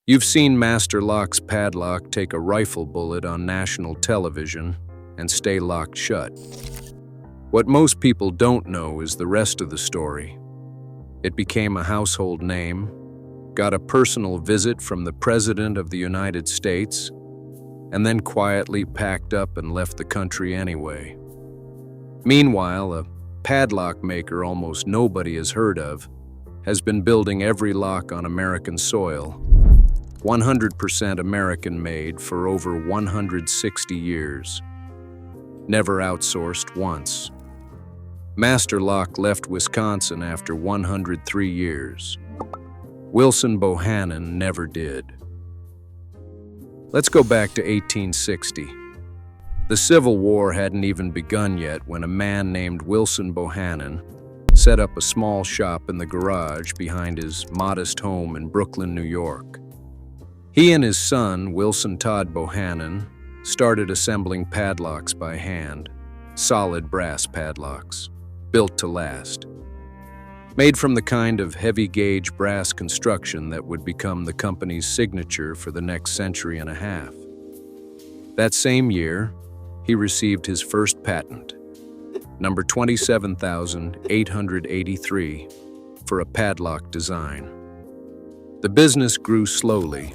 You've seen Master Lock's padlock take a rifle bullet on national television and stay locked shut. What most people don't know is the rest of the story. It became a household name, got a personal visit from the President of the United States, and then quietly packed up and left the country anyway. Meanwhile, a padlock maker almost nobody has heard of has been building every lock on American soil, 100% American-made for over 160 years. Never outsourced once. Master Lock left Wisconsin after 103 years. Wilson Bohannan never did. Let's go back to 1860. The Civil War hadn't even begun yet when a man named Wilson Bohannan set up a small shop in the garage behind his modest home in Brooklyn, New York. He and his son, Wilson Todd Bohannan, started assembling padlocks by hand, solid brass padlocks, built to last. Made from the kind of heavy-gauge brass construction that would become the company's signature for the next century and a half. That same year, he received his first patent, number 27,883, for a padlock design. The business grew slowly,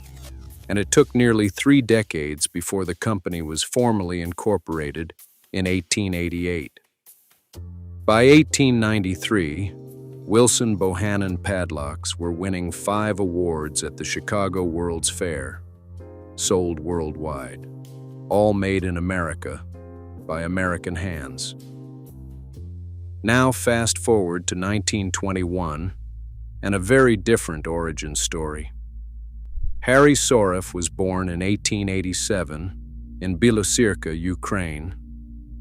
and it took nearly 3 decades before the company was formally incorporated in 1888. By 1893, Wilson Bohannan padlocks were winning 5 awards at the Chicago World's Fair, sold worldwide, all made in America by American hands. Now fast forward to 1921 and a very different origin story. Harry Soref was born in 1887 in Bilosirka, Ukraine,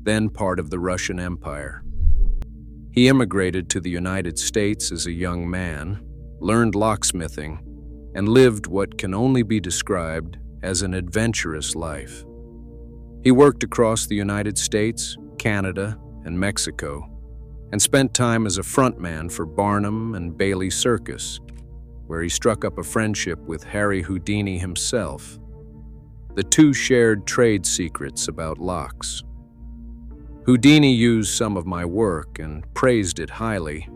then part of the Russian Empire. He immigrated to the United States as a young man, learned locksmithing, and lived what can only be described as an adventurous life. He worked across the United States, Canada, and Mexico, and spent time as a frontman for Barnum and Bailey Circus, where he struck up a friendship with Harry Houdini himself. The two shared trade secrets about locks. Houdini used some of my work and praised it highly,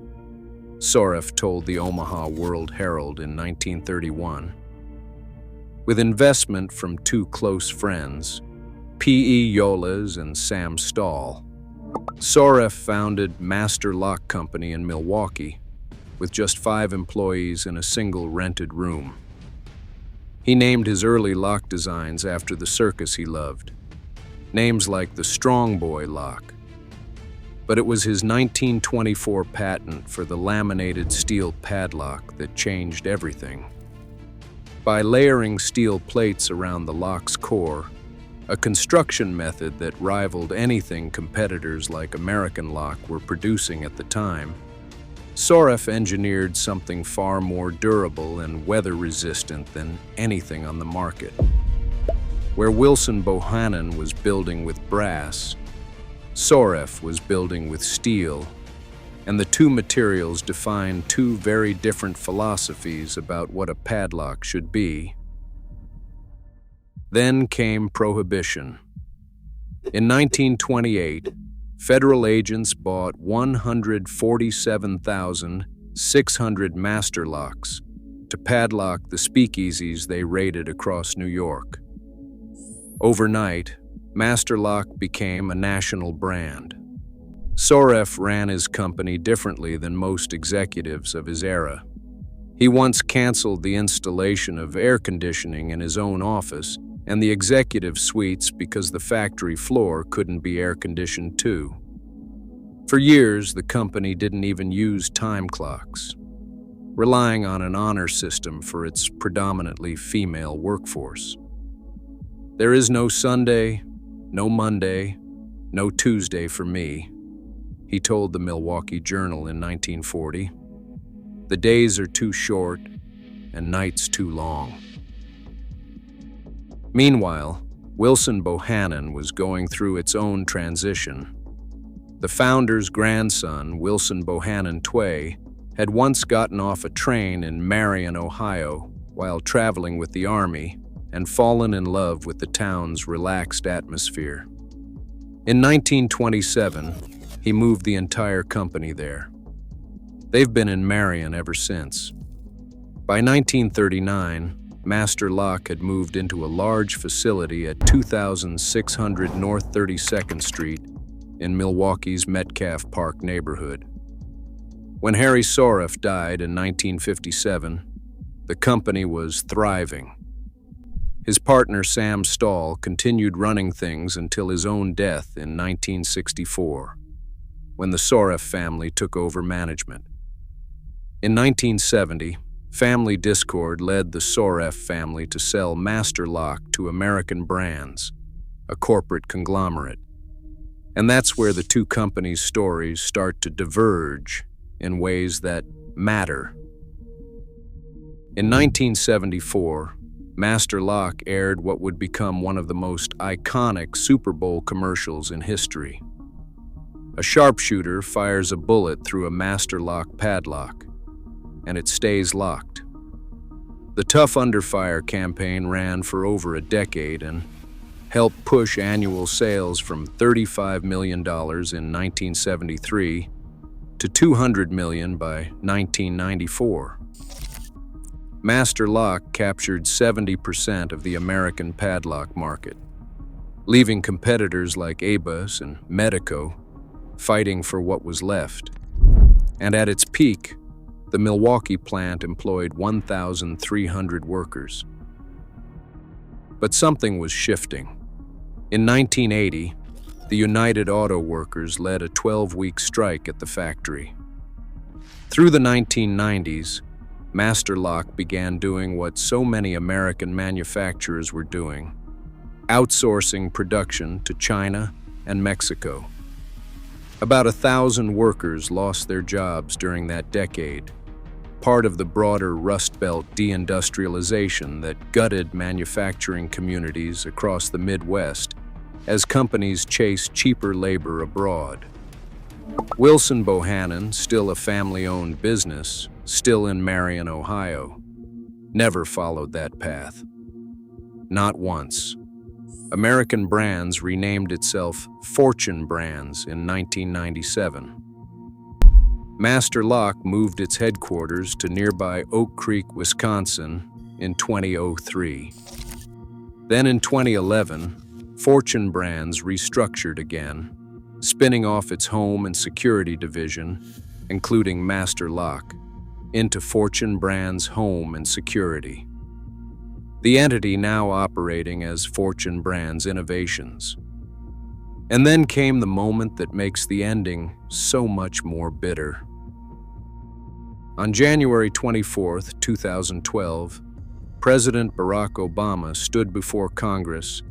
Soref told the Omaha World Herald in 1931. With investment from 2 close friends, P.E. Yolas and Sam Stahl, Soref founded Master Lock Company in Milwaukee, with just 5 employees in a single rented room. He named his early lock designs after the circus he loved, names like the Strong Boy lock. But it was his 1924 patent for the laminated steel padlock that changed everything. By layering steel plates around the lock's core, a construction method that rivaled anything competitors like American Lock were producing at the time, Soref engineered something far more durable and weather-resistant than anything on the market. Where Wilson Bohannan was building with brass, Soref was building with steel, and the two materials defined 2 very different philosophies about what a padlock should be. Then came Prohibition. In 1928, federal agents bought 147,600 master locks to padlock the speakeasies they raided across New York. Overnight, Master Lock became a national brand. Soref ran his company differently than most executives of his era. He once canceled the installation of air conditioning in his own office and the executive suites because the factory floor couldn't be air-conditioned too. For years, the company didn't even use time clocks, relying on an honor system for its predominantly female workforce. There is no Sunday, no Monday, no Tuesday for me, he told the Milwaukee Journal in 1940. The days are too short and nights too long. Meanwhile, Wilson Bohannan was going through its own transition. The founder's grandson, Wilson Bohannan Tway, had once gotten off a train in Marion, Ohio, while traveling with the Army and fallen in love with the town's relaxed atmosphere. In 1927, he moved the entire company there. They've been in Marion ever since. By 1939, Master Lock had moved into a large facility at 2600 North 32nd Street in Milwaukee's Metcalf Park neighborhood. When Harry Soref died in 1957, the company was thriving. His partner Sam Stahl continued running things until his own death in 1964, when the Soref family took over management. In 1970, family discord led the Soref family to sell Master Lock to American Brands, a corporate conglomerate. And that's where the two companies' stories start to diverge in ways that matter. In 1974, Master Lock aired what would become one of the most iconic Super Bowl commercials in history. A sharpshooter fires a bullet through a Master Lock padlock, and it stays locked. The Tough Under Fire campaign ran for over a decade and helped push annual sales from $35 million in 1973 to $200 million by 1994. Master Lock captured 70% of the American padlock market, leaving competitors like Abus and Medico fighting for what was left. And at its peak, the Milwaukee plant employed 1,300 workers. But something was shifting. In 1980, the United Auto Workers led a 12-week strike at the factory. Through the 1990s, Master Lock began doing what so many American manufacturers were doing, outsourcing production to China and Mexico. About 1,000 workers lost their jobs during that decade, part of the broader Rust Belt deindustrialization that gutted manufacturing communities across the Midwest as companies chased cheaper labor abroad. Wilson Bohannan, still a family-owned business, still in Marion, Ohio, never followed that path. Not once. American Brands renamed itself Fortune Brands in 1997. Master Lock moved its headquarters to nearby Oak Creek, Wisconsin in 2003. Then in 2011, Fortune Brands restructured again, spinning off its home and security division, including Master Lock, into Fortune Brands Home and Security. The entity now operating as Fortune Brands Innovations. And then came the moment that makes the ending so much more bitter. On January 24, 2012, President Barack Obama stood before Congress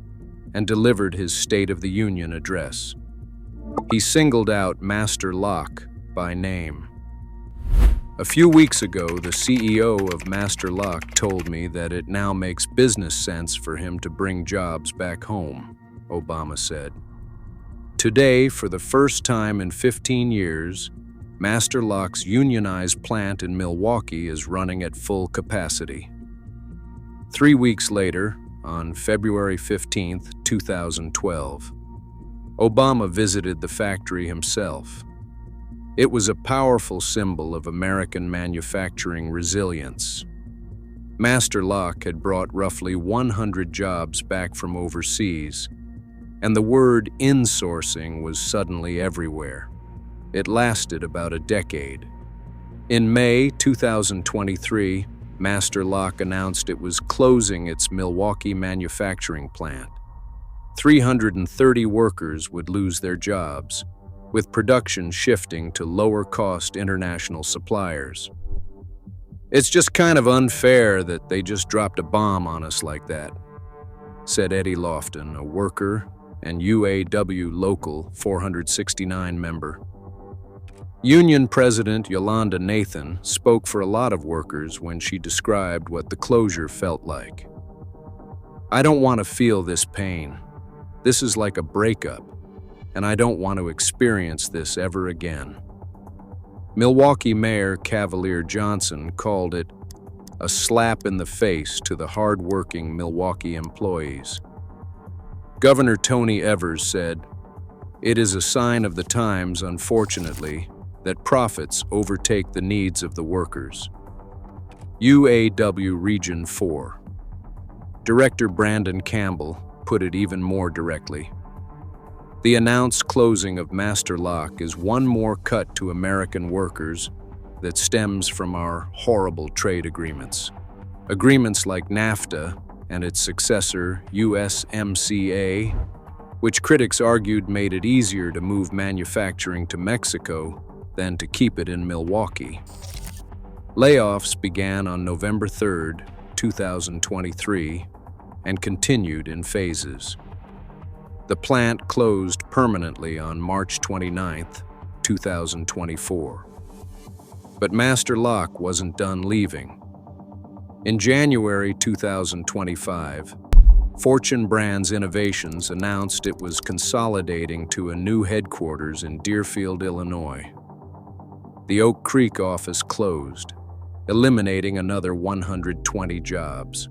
and delivered his State of the Union address. He singled out Master Lock by name. A few weeks ago, the CEO of Master Lock told me that it now makes business sense for him to bring jobs back home, Obama said. Today, for the first time in 15 years, Master Lock's unionized plant in Milwaukee is running at full capacity. 3 weeks later, on February 15, 2012, Obama visited the factory himself. It was a powerful symbol of American manufacturing resilience. Master Lock had brought roughly 100 jobs back from overseas, and the word insourcing was suddenly everywhere. It lasted about a decade. In May 2023, Master Lock announced it was closing its Milwaukee manufacturing plant. 330 workers would lose their jobs, with production shifting to lower-cost international suppliers. It's just kind of unfair that they just dropped a bomb on us like that, said Eddie Lofton, a worker and UAW Local 469 member. Union President Yolanda Nathan spoke for a lot of workers when she described what the closure felt like. I don't want to feel this pain. This is like a breakup, and I don't want to experience this ever again. Milwaukee Mayor Cavalier Johnson called it a slap in the face to the hard-working Milwaukee employees. Governor Tony Evers said, "It is a sign of the times, unfortunately, that profits overtake the needs of the workers." UAW Region 4. Director Brandon Campbell put it even more directly. The announced closing of Master Lock is one more cut to American workers that stems from our horrible trade agreements. Agreements like NAFTA and its successor, USMCA, which critics argued made it easier to move manufacturing to Mexico than to keep it in Milwaukee. Layoffs began on November 3, 2023, and continued in phases. The plant closed permanently on March 29, 2024. But Master Lock wasn't done leaving. In January 2025, Fortune Brands Innovations announced it was consolidating to a new headquarters in Deerfield, Illinois. The Oak Creek office closed, eliminating another 120 jobs.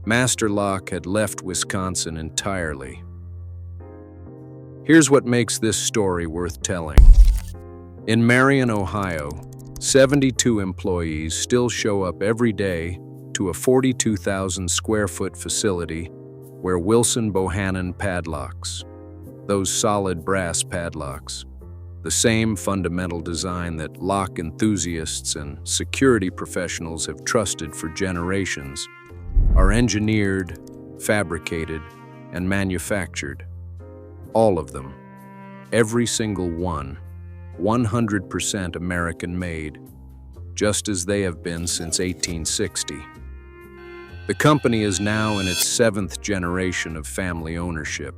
Master Lock had left Wisconsin entirely. Here's what makes this story worth telling. In Marion, Ohio, 72 employees still show up every day to a 42,000 square foot facility where Wilson Bohannan padlocks, those solid brass padlocks, the same fundamental design that lock enthusiasts and security professionals have trusted for generations, are engineered, fabricated, and manufactured. All of them, every single one, 100% American-made, just as they have been since 1860. The company is now in its 7th generation of family ownership.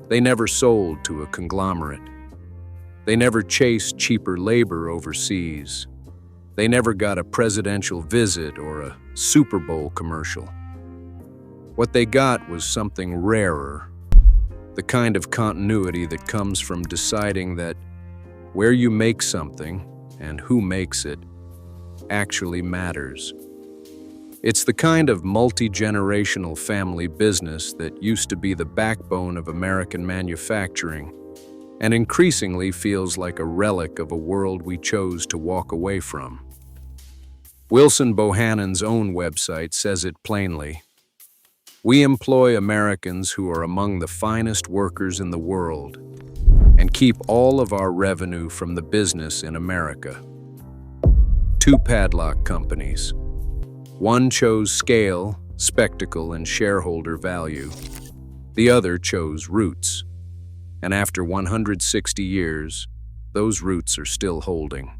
They never sold to a conglomerate. They never chased cheaper labor overseas. They never got a presidential visit or a Super Bowl commercial. What they got was something rarer, the kind of continuity that comes from deciding that where you make something and who makes it actually matters. It's the kind of multi-generational family business that used to be the backbone of American manufacturing and increasingly feels like a relic of a world we chose to walk away from. Wilson Bohannan's own website says it plainly. "We employ Americans who are among the finest workers in the world and keep all of our revenue from the business in America." Two padlock companies. One chose scale, spectacle, and shareholder value. The other chose roots. And after 160 years, those roots are still holding.